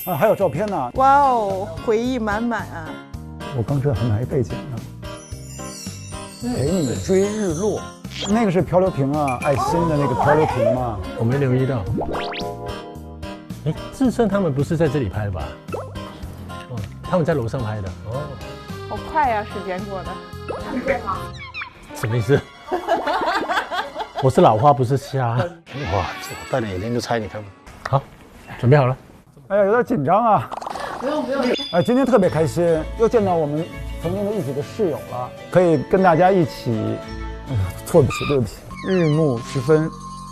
啊，还有照片呢！哇哦，回忆满满啊！我刚知道他们还背景呢。陪你追日落，那个是漂流瓶啊，爱心的那个漂流瓶嘛。我没留意到。哎，志胜他们不是在这里拍的吧？哦，他们在楼上拍的。哦，好快呀，时间过得。什么意思？我是老花，不是瞎。哇，我戴着眼镜就猜你看。好，准备好了。哎呀，有点紧张啊。不用。哎，今天特别开心，又见到我们曾经的一起的室友了，可以跟大家一起。哎呀，对不起。日暮时分，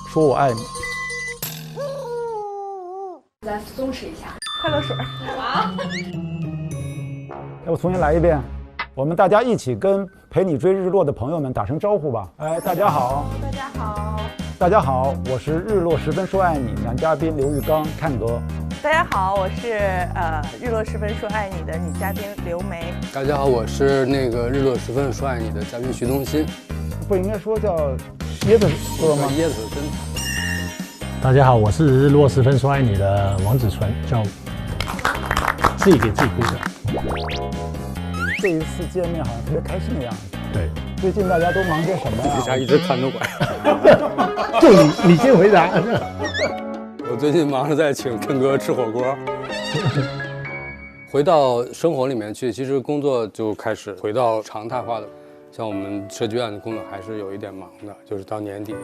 说我爱你。再松弛一下，快乐水。要不重新来一遍？我们大家一起跟陪你追日落的朋友们打声招呼吧。哎，大家好。大家好，我是日落时分说爱你男嘉宾刘玉刚看哥。大家好，我是日落时分说爱你的女嘉宾刘梅。大家好，我是那个日落时分说爱你的嘉宾徐东新。不应该说叫椰子哥吗？椰子真。大家好，我是日落时分说爱你的王子纯，叫自己给自己鼓掌。这一次见面好像特别开心的样子。对，最近大家都忙些什么呀？为啥一直看着我？就你先回答。我最近忙着在请Ken哥吃火锅。回到生活里面去，其实工作就开始回到常态化的。像我们设计院的工作还是有一点忙的，就是到年底。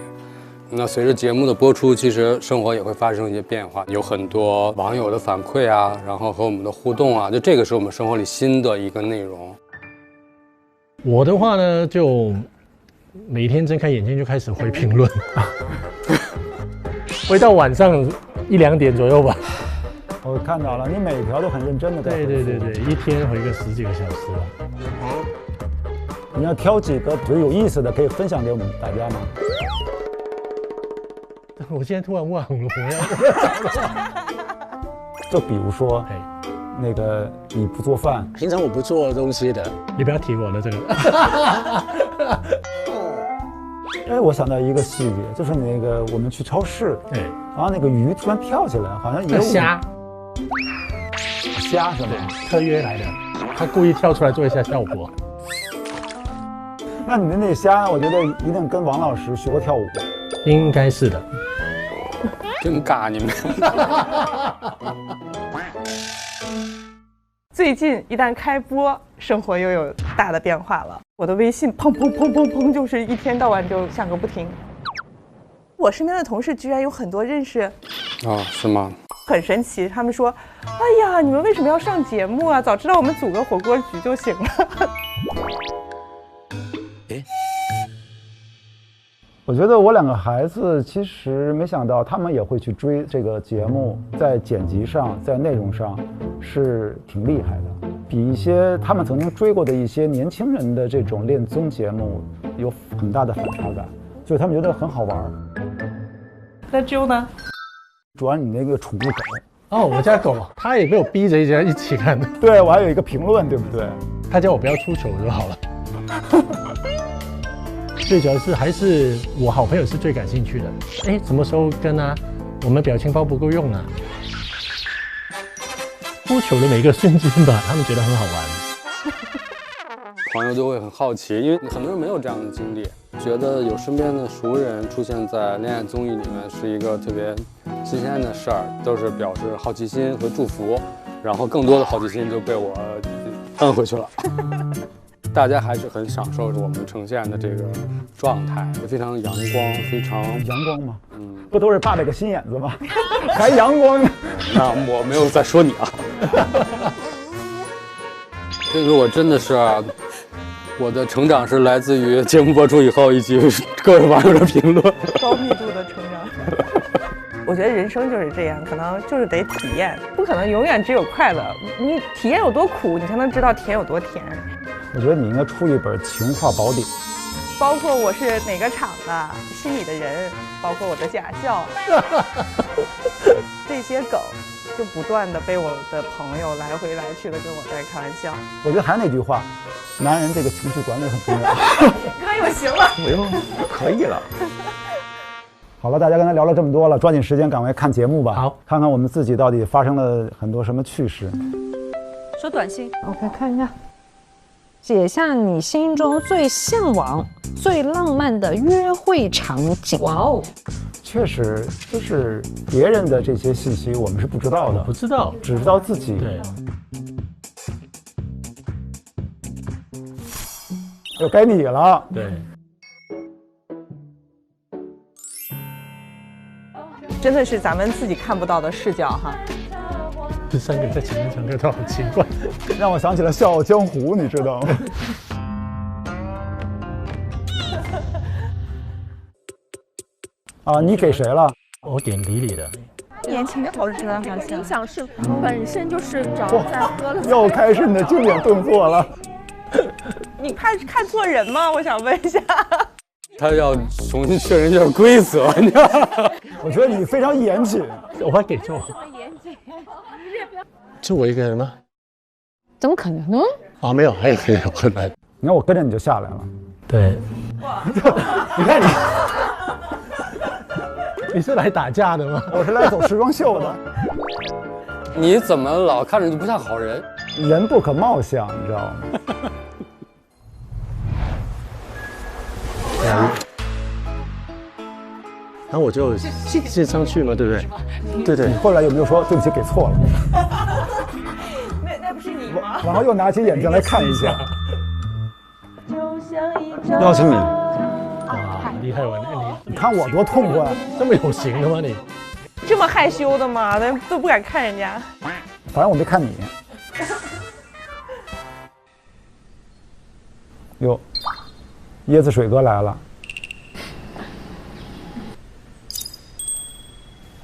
那随着节目的播出，其实生活也会发生一些变化，有很多网友的反馈啊，然后和我们的互动啊，就这个是我们生活里新的一个内容。我的话呢，就每天睁开眼睛就开始回评论，回到晚上1、2点左右吧。我看到了，你每条都很认真的在回复。对，一天回个10几个小时了。你要挑几个觉得有意思的，可以分享给我们大家吗？我现在突然忘了，我要就比如说，那个你不做饭，平常我不做东西的。你不要提我的这个。哎，我想到一个细节，就是那个我们去超市，然后那个鱼突然跳起来，好像有虾是吗？特约来的，他故意跳出来做一下效果。那你的那虾，我觉得一定跟王老师学过跳舞。应该是的。真尬你们。最近一旦开播，生活又有大的变化了。我的微信砰砰砰砰砰，就是一天到晚就响个不停。我身边的同事居然有很多认识。哦，是吗？很神奇，他们说：“哎呀，你们为什么要上节目啊？早知道我们组个火锅局就行了。”我觉得我2个孩子其实没想到他们也会去追这个节目，在剪辑上，在内容上是挺厉害的，比一些他们曾经追过的一些年轻人的这种恋综节目有很大的反差感，所以他们觉得很好玩。那Joe呢？主要你那个宠物狗哦，我家狗，它也被我逼着一起看的。对，我还有一个评论，对不对？他叫我不要出糗就好了。最主要是还是我好朋友是最感兴趣的。哎，什么时候跟啊？我们表情包不够用啊。出糗的每一个瞬间吧，他们觉得很好玩。朋友都会很好奇，因为很多人没有这样的经历，觉得有身边的熟人出现在恋爱综艺里面是一个特别新鲜的事儿，都是表示好奇心和祝福，然后更多的好奇心就被我摁回去了。大家还是很享受着我们呈现的这个状态，非常阳光，非常阳光吗？不都是爸爸个心眼子吗？还阳光呢？那我没有在说你啊。这个我真的是，我的成长是来自于节目播出以后以及各位网友的评论。高密度的成长。我觉得人生就是这样，可能就是得体验，不可能永远只有快乐。你体验有多苦，你才能知道甜有多甜。我觉得你应该出一本情话宝典，包括我是哪个厂的，心里的人，包括我的驾校，这些梗就不断的被我的朋友来回来去的跟我在开玩笑。我觉得还是那句话，男人这个情绪管理很重要。哥又行了，我又可以了。好了，大家刚才聊了这么多了，抓紧时间赶快看节目吧。好，看看我们自己到底发生了很多什么趣事。说短信，我看一下，写下你心中最向往、最浪漫的约会场景。哇哦，确实，就是别人的这些信息我们是不知道的，不知道，只知道自己。对，又该你了。对，真的是咱们自己看不到的视角哈。这三个人在前面唱歌都好奇怪。让我想起了《笑傲江湖》，你知道吗？啊，你给谁了？我点李李的。年轻的投资人好像影响是本身就是找在喝了。又开始你的经典动作了。你看错人吗？我想问一下。他要重新确认一下规则，你知道吗？我觉得你非常严谨。我还给错。就我一个人吗？怎么可能呢？啊，没有，还有人回来。你看我跟着你就下来了。对，你看你，你是来打架的吗？我是来走时装秀的。你怎么老看着就不像好人？人不可貌相，你知道吗？然后我就接上去嘛，对不对？对对你。后来有没有说对不起，给错了？那不是你吗？然后又拿起眼镜来看一下。邀请你，哇，厉害完了！你看我多痛快，你这么有型的吗你？这么害羞的吗？都不敢看人家。反正我没看你。哟，椰子水哥来了。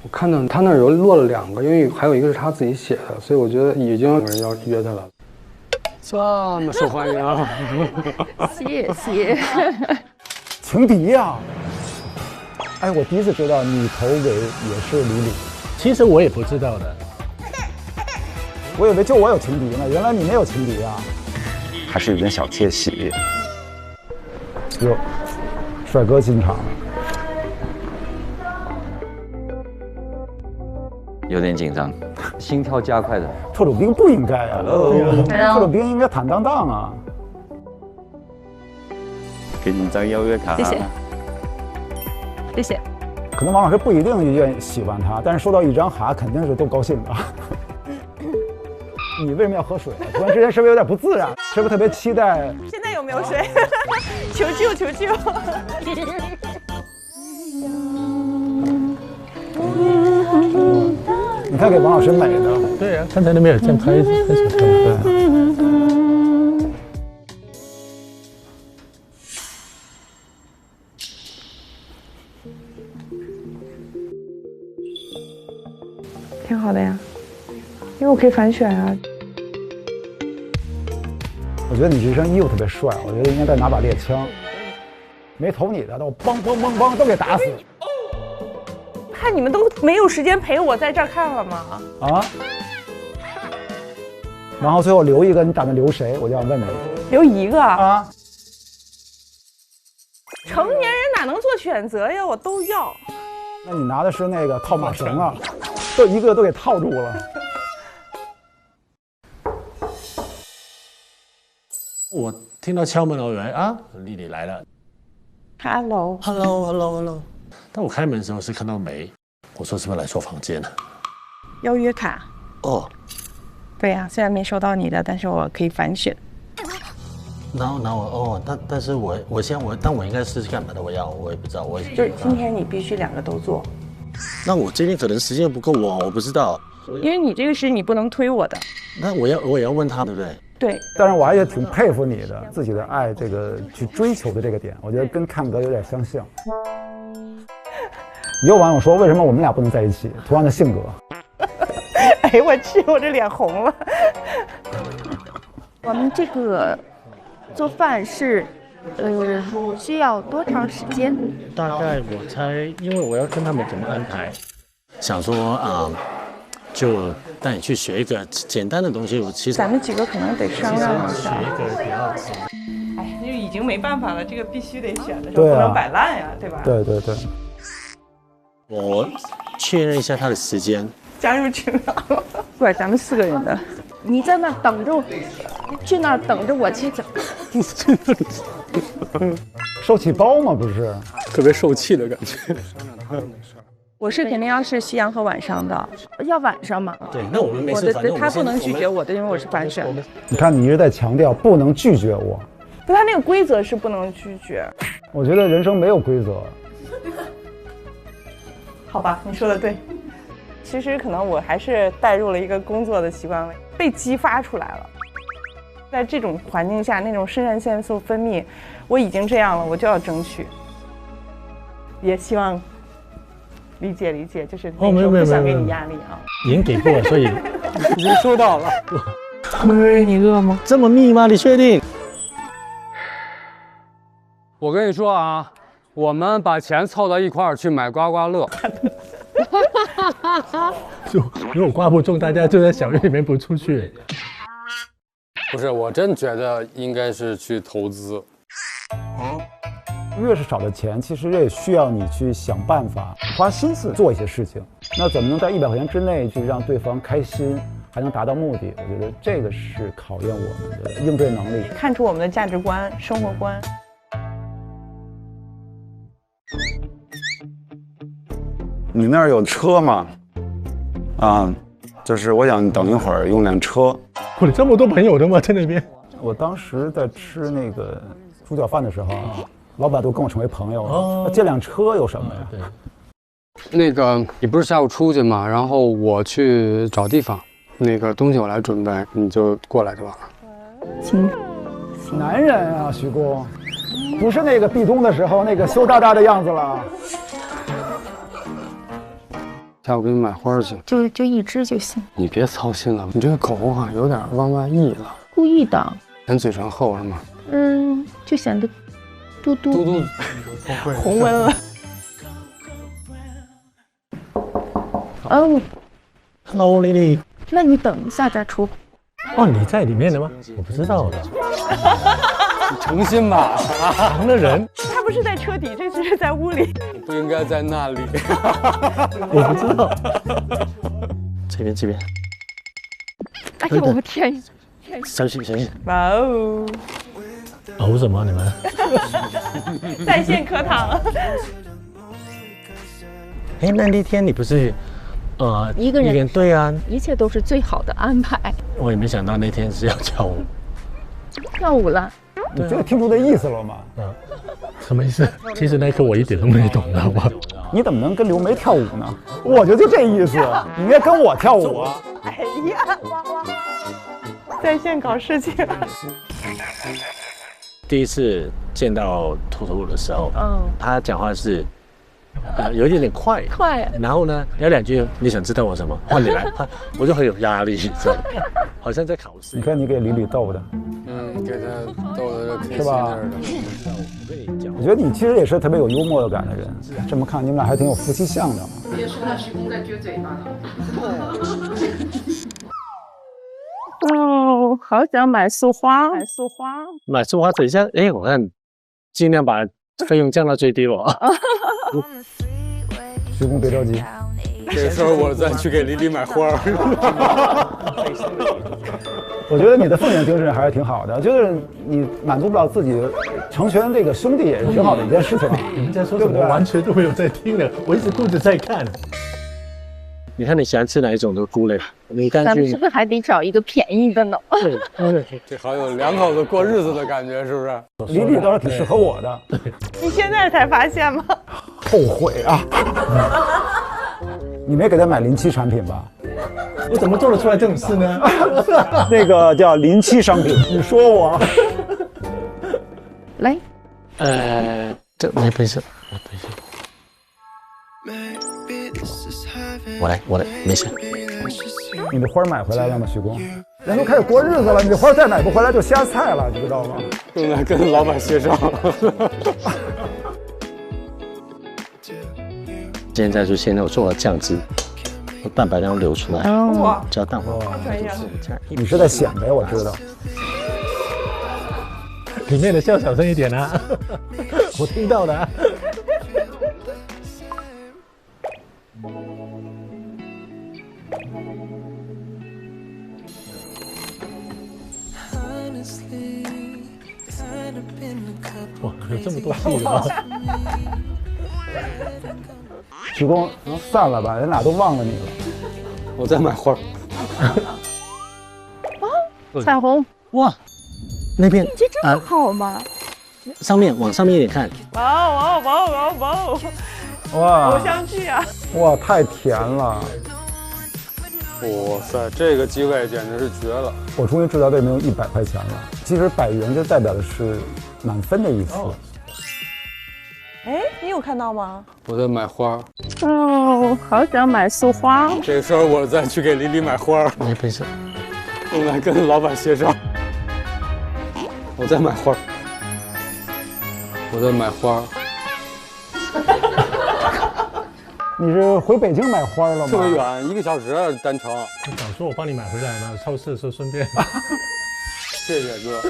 我看到他那儿有落了2个，因为还有一个是他自己写的，所以我觉得已经有人要约他了。这么受欢迎啊！谢谢。情敌呀！哎，我第一次知道你投给也是李李，其实我也不知道的。我以为就我有情敌呢，原来你没有情敌啊！还是有点小窃喜。哟，帅哥进场了。有点紧张，心跳加快的。特种兵不应该啊，特种兵应该坦荡荡啊。给你张邀约卡。谢谢。谢谢。可能王老师不一定愿意喜欢他，但是收到一张卡肯定是都高兴的。你为什么要喝水啊？突然之间是不是有点不自然？是不是特别期待？现在有没有水？求救求救！你看给王老师美的。对啊，刚才都没有这样拍手的。对。挺好的呀，因为我可以反选啊。我觉得你这身衣服特别帅，我觉得应该再拿把猎枪。没投你的，都梆梆梆梆都给打死。看你们都没有时间陪我在这儿看了吗？啊！然后最后留一个，你打算留谁？我就想问你。留一个啊！成年人哪能做选择呀？我都要。那你拿的是那个套马绳啊，都一个都给套住了。我听到敲门了，我以为啊，丽丽来了。Hello。当我开门的时候是看到梅，我说是不是来做房间呢？邀约卡。哦。对呀，虽然没收到你的，但是我可以反选。然后我但是我应该是干嘛的？我也不知道，我也就是今天你必须2个都做。那我今天可能时间不够我不知道。因为你这个是你不能推我的。那我也要问他，对不对？对。但是我还也挺佩服你的，自己的爱这个去追求的这个点，我觉得跟看哥有点相像。也有网友说，为什么我们俩不能在一起？同样的性格。哎，我去，我这脸红了。我们这个做饭是，需要多长时间？大概我猜，因为我要跟他们怎么安排，想说就带你去学一个简单的东西。我其实咱们几个可能得商量一下。学一个比较哎，那已经没办法了，这个必须得选的时候对啊不能摆烂呀，对吧？对对对，我确认一下他的时间。加入群聊，怪咱们4个人的。你在那等着，去那儿等着我去整。受气包嘛不是？特别受气的感觉。我是肯定要是夕阳和晚上的，要晚上嘛？对，那我们没事，我的反正我们他不能拒绝我们我的，因为我是班选。你看你一直在强调不能拒绝我，不，他那个规则是不能拒绝。我觉得人生没有规则。好吧，你说的对。其实可能我还是带入了一个工作的习惯，被激发出来了。在这种环境下，那种肾上腺素分泌，我已经这样了，我就要争取。也希望理解理解，就是那时候不想给你压力啊。已经给过了，所以已经收到了。你饿吗？这么密吗？你确定？我跟你说啊，我们把钱凑到一块儿去买刮刮乐。就如果刮不中，大家就在小院里面不出去。不是，我真觉得应该是去投资。越是少的钱，其实越需要你去想办法，花心思做一些事情。那怎么能在100块钱之内去让对方开心，还能达到目的？我觉得这个是考验我们的应对能力，看出我们的价值观、生活观。你那儿有车吗？啊，就是我想等一会儿用辆车。你这么多朋友的吗？在那边？我当时在吃那个猪脚饭的时候，老板都跟我成为朋友了。那这辆车有什么呀？对。那个，你不是下午出去吗？然后我去找地方，那个东西我来准备，你就过来就完了。行。男人啊，徐工，不是那个壁咚的时候那个羞答答的样子了。下午给你买花去，就一只就行。你别操心了，你这个口啊有点往外溢了。故意的。嫌嘴唇厚是吗？就显得嘟嘟嘟嘟红温了。哦 ，Hello Lily， 那你等一下再出。哦，你在里面的吗？我不知道的。你诚心吧？藏的人。他不是在车底，这次是在屋里。不应该在那里。我不知道。这边。哎呦，我天！小心。哇哦！熬什么你们？在线课堂。哎，那天你不是一个人？对啊，一切都是最好的安排。我也没想到那天是要跳舞。跳舞了？你这个听出的意思了吗？什么意思？其实那一刻我一点都没懂，知道吧？你怎么能跟刘梅跳舞呢？我觉得就这意思，你应该跟我跳舞啊！哎呀，在线搞事情。第一次见到图图的时候，他讲话是有一点快，然后呢聊2句，你想知道我什么？换你来，我就很有压力，你知道吗？好像在考试。你看你给李李逗的，给他逗的开心是吧？我跟你讲，我觉得你其实也是特别有幽默感的人，这么看你们俩还挺有夫妻相的。别说他徐工在撅嘴巴呢。哦，好想买束花，买束花，等一下，我看尽量把费用降到最低了。徐工别着急，这时候我再去给李李买花。我觉得你的奉献精神还是挺好的，就是你满足不了自己，成全这个兄弟也是挺好的一件事情。你们在说什么？我完全都没有在听的，我一直顾着在看。你看你喜欢吃哪一种的菇类？你干脆咱们是不是还得找一个便宜的呢？这好有2口子过日子的感觉，是不是？李李倒是挺适合我的。你现在才发现吗？后悔啊！你没给他买临期产品吧？我怎么做得出来这种事呢？那个叫临期商品，你说我。来，这没事。我来，没事。你的花买回来了吗，徐工？人都开始过日子了，你的花再买不回来就瞎菜了，你知道吗？正在跟老板协商。现在就先我做了酱汁，蛋白量流出来，哇，加蛋黄，你是在显摆，我知道。里面的叫小声一点啊，我听到的啊。哇，有这么多戏吗？鞠躬，散了吧，人俩都忘了你了。我在买花儿。彩虹，哇，那边这真好吗？上面往上面一点看，哇！哇，偶像剧啊！哇，太甜了！哇塞，这个机会简直是绝了！我终于知道为什么用100块钱了。其实100元就代表的是满分的意思。哎，你有看到吗？我在买花。哦，好想买束花。这个时候我再去给李李买花。没没事，用来跟老板协商。我在买花。我在买花。你是回北京买花了吗？特别远，1个小时单程。我想说我帮你买回来嘛，超市的时候顺便。谢谢哥。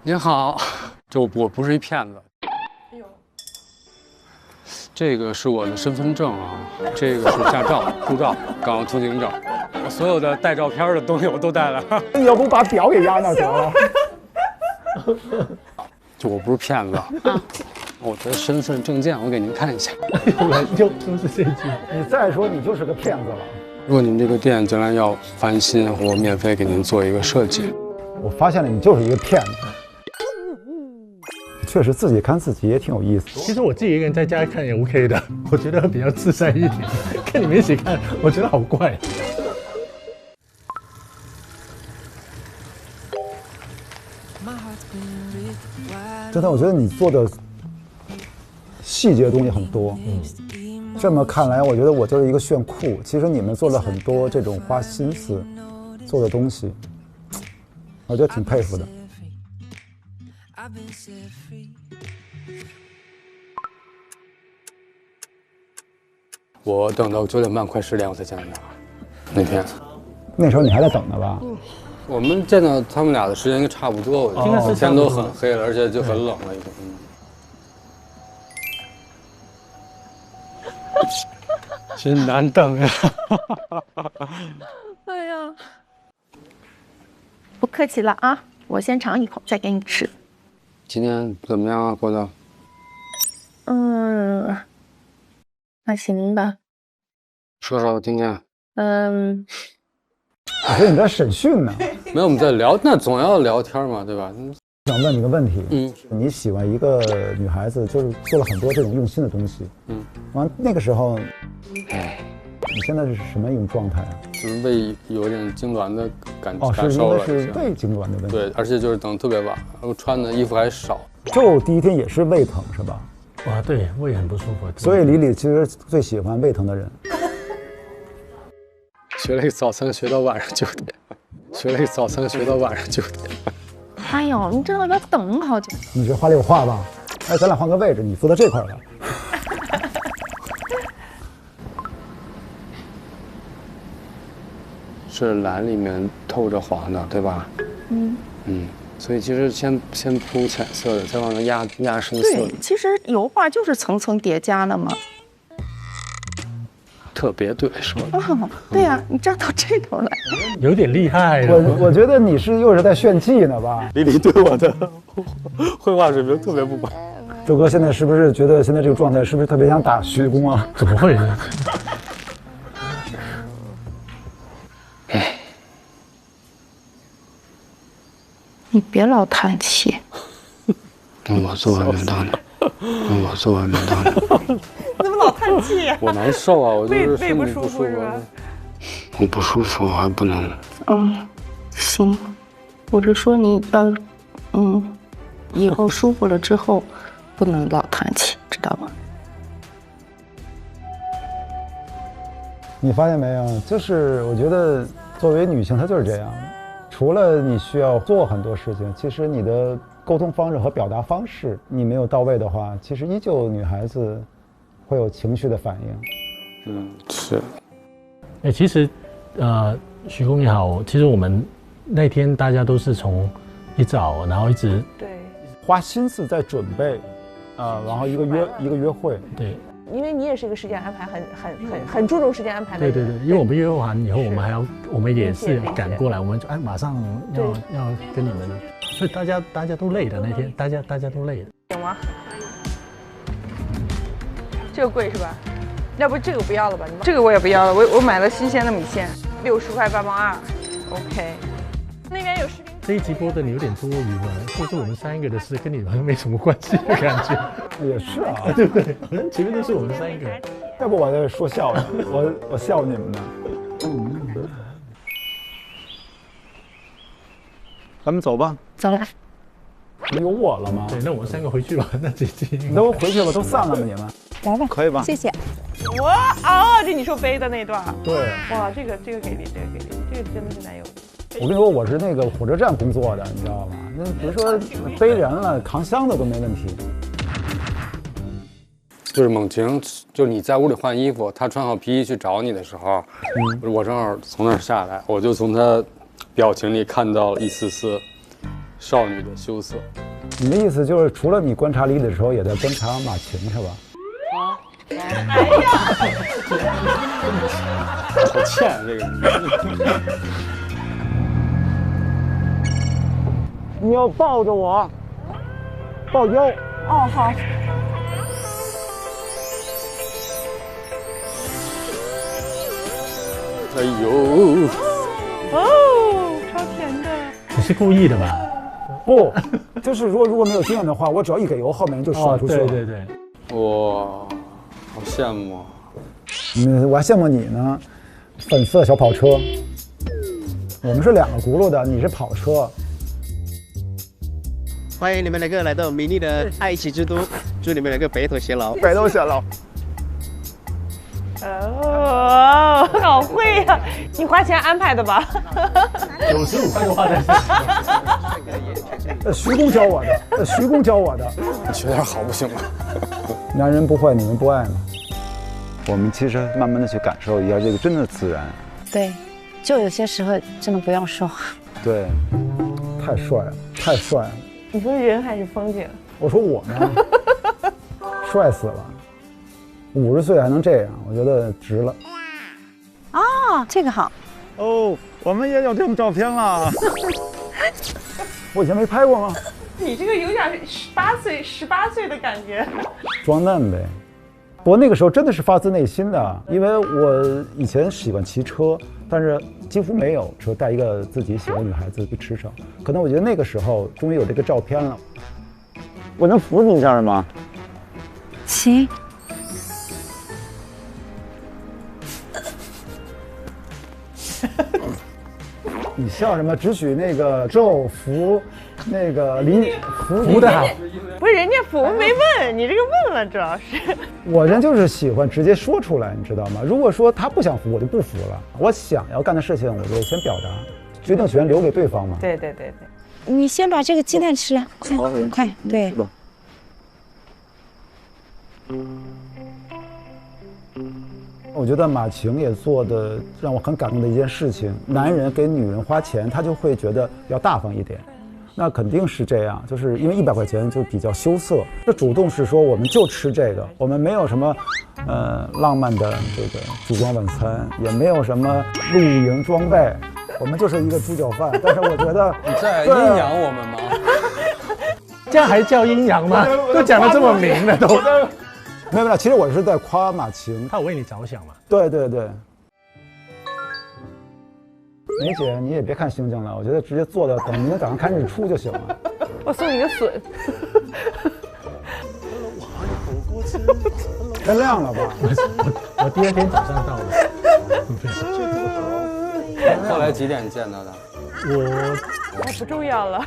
您好，我不是一骗子。这个是我的身份证啊，这个是驾照、护照、港澳通行证，我所有的带照片的东西我都带了。你要不把表给压那得了？就我不是骗子，我的身份证件我给您看一下。就是这句。你再说你就是个骗子了。如果您这个店将来要翻新，我免费给您做一个设计。我发现了，你就是一个骗子。确实自己看自己也挺有意思。其实我自己一个人在家看也 OK 的，我觉得比较自在一点。跟你们一起看，我觉得好怪。真的，我觉得你做的细节东西很多。这么看来，我觉得我就是一个炫酷。其实你们做了很多这种花心思做的东西，我觉得挺佩服的。我等到9点半快10点我才见到他。那天，那时候你还在等呢吧？我们见到他们俩的时间应该差不多，我觉得天都很黑了，而且就很冷了已经。真难等呀！哎呀，不客气了啊，我先尝一口再给你吃。今天怎么样啊，郭导？还行吧。说说我听听。我说你在审讯呢。没有，我们在聊，那总要聊天嘛，对吧？想问你个问题，你喜欢一个女孩子，就是做了很多这种用心的东西，完那个时候，你现在是什么一种状态啊？就是胃有点痉挛的感受了，是胃痉挛的问题。对，而且就是等特别晚，我穿的衣服还少。就第一天也是胃疼是吧？哇，对，胃很不舒服。所以李李其实最喜欢胃疼的人。学了一个早餐学到晚上9点，学了一个早餐学到晚上9点。哎呦，你这要等好久。你这话里有话吧？哎，咱俩换个位置，你坐到这块来。是蓝里面透着黄的，对吧？所以其实先铺浅色的，再往上压深色的。对，其实油画就是层层叠加的嘛。特别对，说的。对呀，你站到这头来，有点厉害。我觉得你是又是在炫技呢吧？李李对我的绘画水平特别不满。周哥现在是不是觉得现在这个状态是不是特别想打徐工啊？怎么会呢？你别老叹气。我做完没到呢，我做完没到呢。怎么老叹气呀？我难受啊，我就是胃不舒服是吧？我不舒服，我还不能。行，我是说你要，以后舒服了之后，不能老叹气，知道吗？你发现没有？就是我觉得作为女性，她就是这样。除了你需要做很多事情，其实你的沟通方式和表达方式你没有到位的话，其实依旧女孩子会有情绪的反应。是。哎，其实，徐工也好，其实我们那天大家都是从一早，然后一直对花心思在准备，然后一个约会，对。因为你也是一个时间安排很注重时间安排的人。对，因为我们约会完以后，我们也是赶过来，我们就马上要跟你们，所以大家都累的那天，大家都累的。行吗？这个贵是吧？要不这个不要了吧？这个我也不要了，我买了新鲜的米线，60块8毛2。OK。那边有视频。这一集播的你有点多余了，就是我们3个的事，跟你好像没什么关系的感觉。也是啊，对不对？好像前面都是我们3个。要不我在说笑呢，我笑你们呢。咱们走吧。走了。不有我了吗？对，那我们3个回去吧。那这集你都回去吧，都散了吗？你们来吧，可以吧？谢谢。这你说背的那段。对。哇，这个给力，这个真的是男友。我跟你说，我是那个火车站工作的，你知道吗？那比如说背人了、扛箱子都没问题。就是猛禽，就是你在屋里换衣服，他穿好皮衣去找你的时候，我正好从那儿下来，我就从他表情里看到了一丝丝少女的羞涩。你的意思就是，除了你观察李的时候，也在观察马晴是吧？哎呀，好欠这个。你要抱着我，抱腰。哦，好。哎呦，超甜的。你是故意的吧？不，就是如果没有经验的话，我只要一给油，后面就甩出去了。对。哇，好羡慕啊！我还羡慕你呢，粉色小跑车。我们是2个轱辘的，你是跑车。欢迎你们2个来到美丽的爱妻之都，祝你们2个白头偕老，白头偕老。哦，好会呀！你花钱安排的吧？95块都花在这。徐工教我的，徐工教我的。学点好不行吗？男人不坏，女人不爱嘛。我们其实慢慢的去感受一下这个真的自然。对，就有些时候真的不用说话。对，太帅了，太帅了。你说人还是风景？我说我呢，帅死了。50岁还能这样，我觉得值了。这个好。哦，我们也有这种照片了。我以前没拍过吗？你这个有点18岁的感觉。装嫩呗。不过那个时候真的是发自内心的，因为我以前喜欢骑车，但是几乎没有说带一个自己喜欢的女孩子去驰骋。可能我觉得那个时候终于有这个照片了。我能扶你一下吗？行。你笑什么？只许那个周福，那个林福的好。不是人家福没问，你这个问了，主要是。我人就是喜欢直接说出来，你知道吗？如果说他不想服，我就不服了。我想要干的事情，我就先表达，决定权留给对方嘛。对。你先把这个鸡蛋吃了，快，对。我觉得马晴也做的让我很感动的一件事情，男人给女人花钱，他就会觉得要大方一点，那肯定是这样，就是因为100块钱就比较羞涩。这主动是说我们就吃这个，我们没有什么浪漫的这个烛光晚餐，也没有什么露营装备，我们就是一个猪脚饭。但是我觉得你在阴阳我们吗？这样还叫阴阳吗？都讲得这么明了都。没有，其实我是在夸马晴，他有为你着想嘛。对。梅姐，你也别看星星了，我觉得直接坐到等明天早上看日出就行了。我送你个笋。天亮了吧？我第2天早上到的。后来几点见到的？不重要了。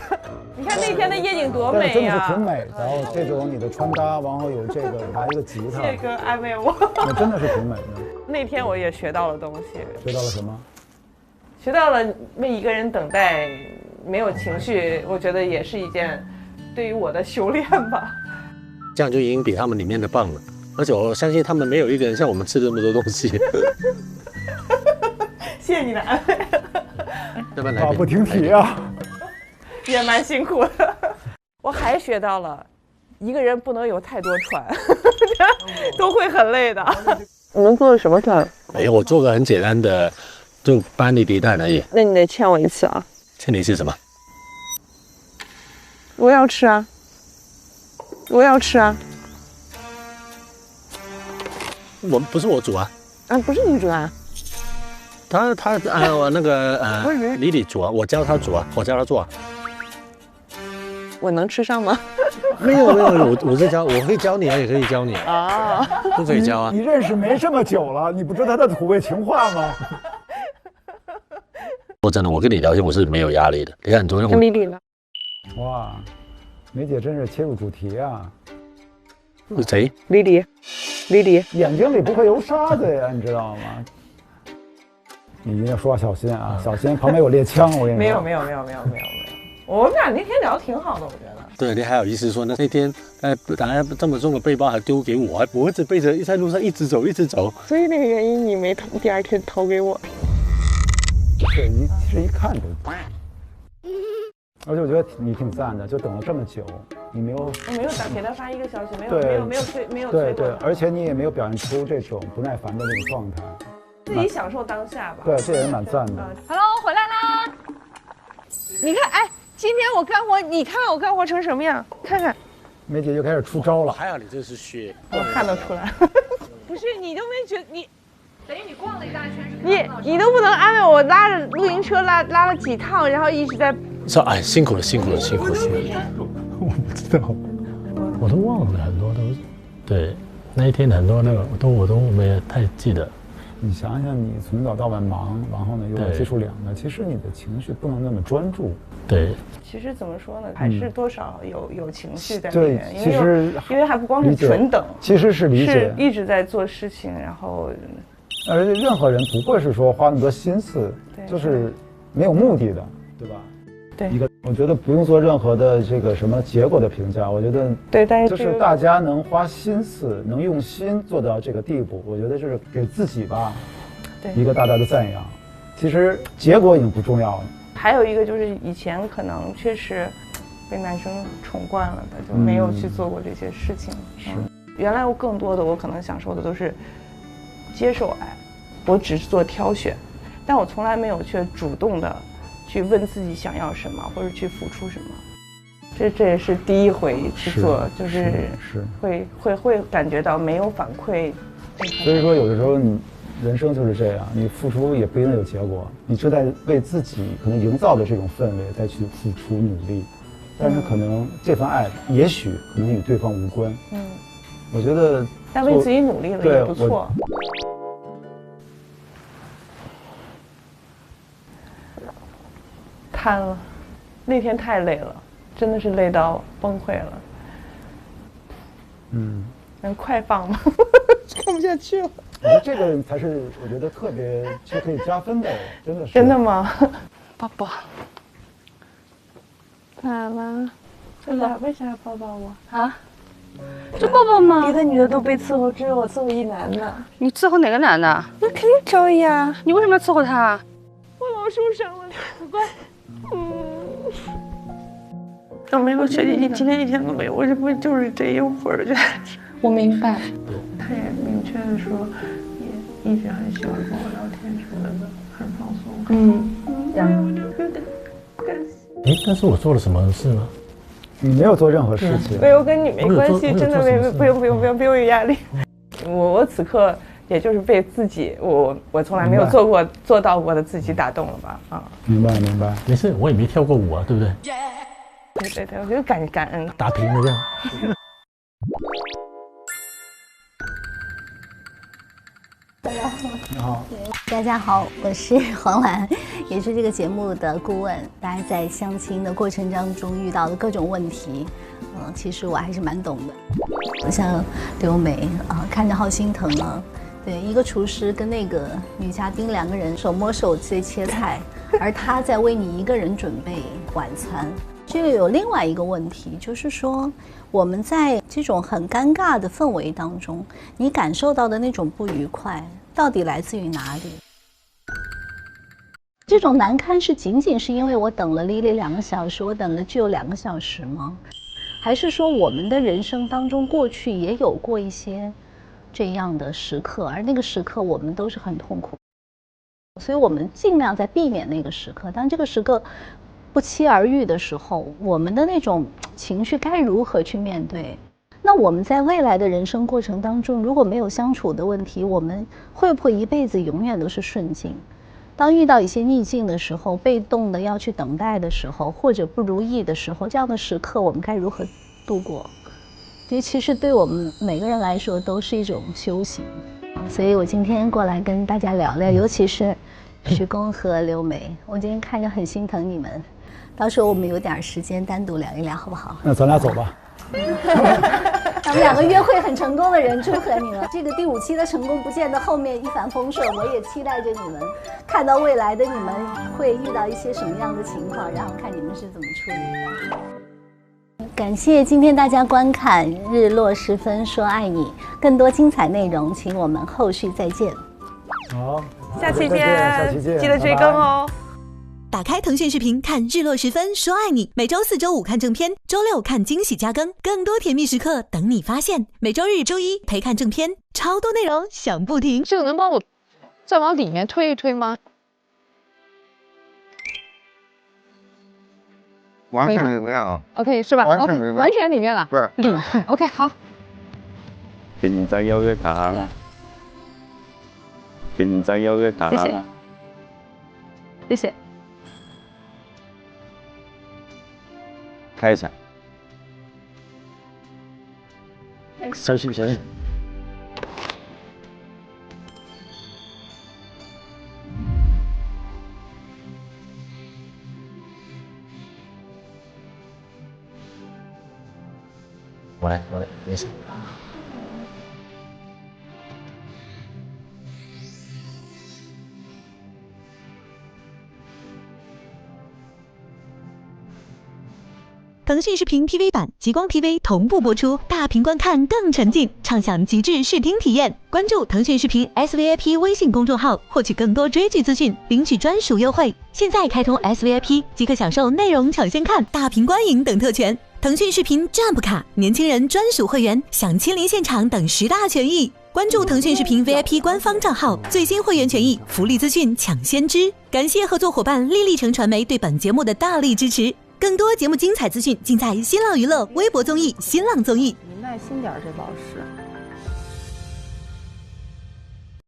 你看那天的夜景多美呀！真的是挺美的。然后这种你的穿搭，然后有这个拿一个吉他，这个安慰我。那真的是挺美的。那天我也学到了东西。学到了什么？学到了为一个人等待没有情绪，我觉得也是一件对于我的修炼吧。这样就已经比他们里面的棒了。而且我相信他们没有一个人像我们吃这么多东西。谢谢你的安慰。要不然来不停蹄啊，也蛮辛苦的。我还学到了，一个人不能有太多船，都会很累的。你们做了什么船？哎呀，我做个很简单的，就班里迪蛋而已。那你得欠我一次啊！欠你是什么？我要吃啊！我要吃啊！我不是我煮啊。啊，不是你煮啊？我那个李李煮啊，我教他煮啊，我教他做啊。我能吃上吗？没有，我在教，我可以教你啊，也可以教你啊，都可以教啊。你认识没这么久了，你不知道他的土味情话吗？说真的，我跟你聊天我是没有压力的。你看，昨天跟李李了。哇，梅姐真是切入主题啊！谁？李李，眼睛里不会有沙子呀，你知道吗？你要说话小心啊，小心旁边有猎枪，我跟你说。没有，我们俩那天聊得挺好的，我觉得。对，你还有意思说那天大家这么重的背包还丢给我，我一直背着在路上一直走。所以那个原因你没第二天投给我。对，其实一看就。而且我觉得你挺赞的，就等了这么久，你没有，我没有给他发1个消息，没有对，而且你也没有表现出这种不耐烦的那种状态，自己享受当下吧。对，这也是蛮赞的。Hello， 回来啦！你看，哎，今天我干活，你看我干活成什么样？看看，梅姐就开始出招了。还好你这是血，我看得出来。不是你都没觉得你。等于你逛了一大圈，你都不能安慰我，拉着露营车拉了几趟，然后一直在说哎辛苦了。我不知道，我都忘了很多都，对，那一天很多那个我都没太记得。你想想，你从早到晚忙，然后呢又要接触两个，其实你的情绪不能那么专注。对，其实怎么说呢，还是多少有情绪在里对，面。其实因为还不光是纯等，其实是理解，是一直在做事情，然后。而且任何人不会是说花那么多心思，就是没有目的的，对吧？对，我觉得不用做任何的这个什么结果的评价，我觉得对，但是就是大家能花心思，能用心做到这个地步，我觉得就是给自己吧，对一个大大的赞扬。其实结果已经不重要了。还有一个就是以前可能确实被男生宠惯了的，就没有去做过这些事情。是，原来我更多的我可能享受的都是接受爱，我只是做挑选，但我从来没有去主动的去问自己想要什么，或者去付出什么。这也是第一回去做，就是会感觉到没有反馈。所以说，有的时候你人生就是这样，你付出也不一定有结果，你是在为自己可能营造的这种氛围再去付出努力，但是可能这份爱也许可能与对方无关。我觉得但为自己努力了也不错。瘫了，那天太累了，真的是累到崩溃了。能快放吗？看不下去了。我觉得这个才是我觉得特别就可以加分的，真的是。真的吗？宝宝，咋了？为啥要抱抱我啊？就抱抱吗？别的女的都被伺候，只有我伺候一男的。你伺候哪个男的？那肯定周一啊！你为什么要伺候他？我老受伤了，不乖。我没有确定你今天一天都没有，我这不就是这一会儿就。我明白。他也明确的说，也一直很喜欢跟我聊天什么的，很放松。然后就有点担心。但是我做了什么事吗？你没有做任何事情。没有跟你没关系，真的不用有压力。我此刻也就是被自己，我从来没有做到过的自己打动了吧？啊，明白。没事，我也没跳过舞啊，对不对？对，我觉得感恩。打平了这样。你好，大家好，我是黄兰，也是这个节目的顾问。大家在相亲的过程当中遇到的各种问题，其实我还是蛮懂的。像刘梅看着好心疼啊。对，一个厨师跟那个女嘉宾2个人手摸手在切菜，而他在为你一个人准备晚餐。这个有另外一个问题，就是说我们在这种很尴尬的氛围当中，你感受到的那种不愉快，到底来自于哪里？这种难堪是仅仅是因为我等了莉莉2个小时，我等了只有2个小时吗？还是说我们的人生当中过去也有过一些这样的时刻，而那个时刻我们都是很痛苦，所以我们尽量在避免那个时刻。当这个时刻不期而遇的时候，我们的那种情绪该如何去面对？那我们在未来的人生过程当中，如果没有相处的问题，我们会不会一辈子永远都是顺境？当遇到一些逆境的时候，被动的要去等待的时候，或者不如意的时候，这样的时刻我们该如何度过？这其实对我们每个人来说都是一种修行。所以我今天过来跟大家聊聊，尤其是徐工和刘梅，我今天看着很心疼你们。到时候我们有点时间单独聊一聊，好不好？那咱俩走吧。他们2个约会很成功的人，祝贺你们！这个第5期的成功不见得后面一帆风顺，我也期待着你们看到未来的你们会遇到一些什么样的情况，然后看你们是怎么处理的。感谢今天大家观看《日落时分说爱你》，更多精彩内容，请我们后续再见。好，下期见，记得追更哦。打开腾讯视频看《日落时分说爱你》，每周4、周5看正片，周6看惊喜加更，更多甜蜜时刻等你发现。每周日、周1陪看正片，超多内容想不停。这个能帮我再往里面推一推吗？完全里面啊 ，OK 是吧？完全里面，完全里面了，不是里面 OK 好。给你张邀约卡，给你张邀约卡，谢谢，谢谢。开一下。小心小心。我来，没事。腾讯视频 TV 版、极光 TV 同步播出，大屏观看更沉浸，畅享极致视听体验。关注腾讯视频 SVIP 微信公众号，获取更多追剧资讯，领取专属优惠。现在开通 SVIP 即可享受内容抢先看、大屏观影等特权。腾讯视频 Jump 卡，年轻人专属会员，享亲临现场等10大权益。关注腾讯视频 VIP 官方账号，最新会员权益、福利资讯抢先知。感谢合作伙伴丽丽城传媒对本节目的大力支持。更多节目精彩资讯尽在新浪娱乐微博综艺、新浪综艺。你耐心点，这老师。